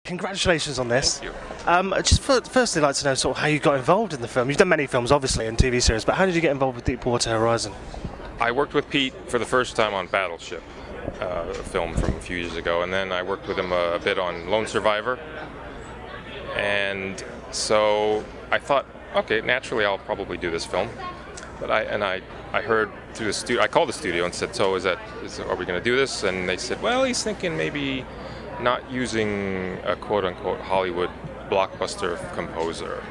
congratulations on this. Thank you. Firstly, I'd like to know sort of how you got involved in the film. You've done many films, obviously, and TV series, but how did you get involved with Deepwater Horizon? I worked with Pete for the first time on Battleship, a film from a few years ago, and then I worked with him a bit on Lone Survivor. And so I thought, okay, naturally I'll probably do this film. But I heard through the studio, I called the studio and said, so are we going to do this? And they said, well, he's thinking maybe not using a quote-unquote Hollywood blockbuster composer.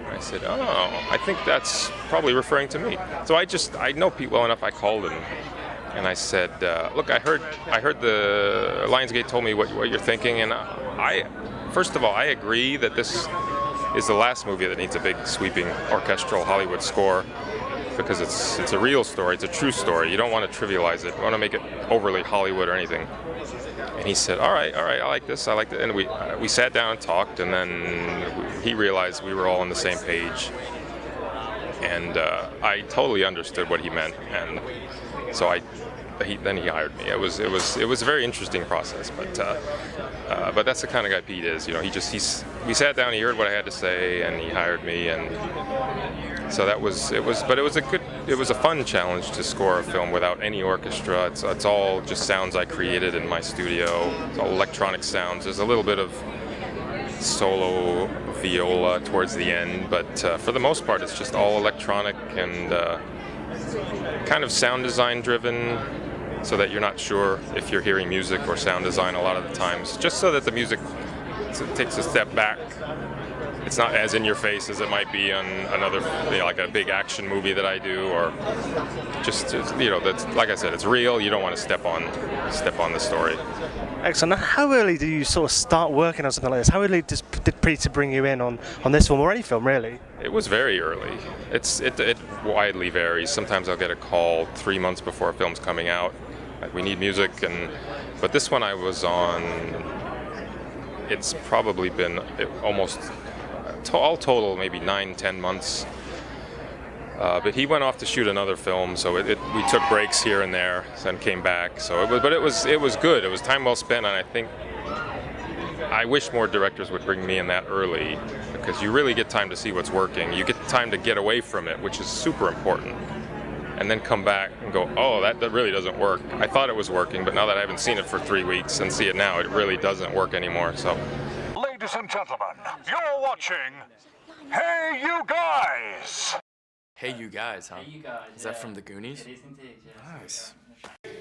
And I said, oh, I think that's probably referring to me. So I know Pete well enough, I called him and I said, look, I heard the Lionsgate told me what you're thinking, and first of all, I agree that this is the last movie that needs a big sweeping orchestral Hollywood score, because it's a real story, it's a true story. You don't want to trivialize it. You want to make it overly Hollywood or anything. And he said, all right, I like this, I like it. And we sat down and talked, and then he realized we were all on the same page. And I totally understood what he meant, and so then he hired me. It was a very interesting process, but that's the kind of guy Pete is. You know, we sat down, he heard what I had to say, and he hired me, and so it was a fun challenge to score a film without any orchestra. It's all just sounds I created in my studio. It's all electronic sounds. There's a little bit of solo viola towards the end, but for the most part, it's just all electronic and kind of sound design driven, so that you're not sure if you're hearing music or sound design a lot of the times, just so that the music takes a step back. It's not as in your face as it might be on another, like a big action movie that I do, or just, that's, like I said, it's real. You don't want to step on the story. Excellent. Now, how early do you sort of start working on something like this? How early did Peter bring you in on this film, or any film really? It was very early. It widely varies. Sometimes I'll get a call 3 months before a film's coming out, like we need music, but this one I was on, it's probably been almost, all total, maybe 9-10 months. But he went off to shoot another film, so we took breaks here and there, then came back. So it was good. It was time well spent, and I think I wish more directors would bring me in that early, because you really get time to see what's working. You get time to get away from it, which is super important, and then come back and go, oh, that really doesn't work. I thought it was working, but now that I haven't seen it for 3 weeks and see it now, it really doesn't work anymore. So. Ladies and gentlemen, you're watching Hey You Guys! Hey You Guys, huh? Hey You Guys. Is that from the Goonies? It is indeed, yeah. Nice.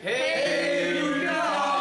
Hey You Guys!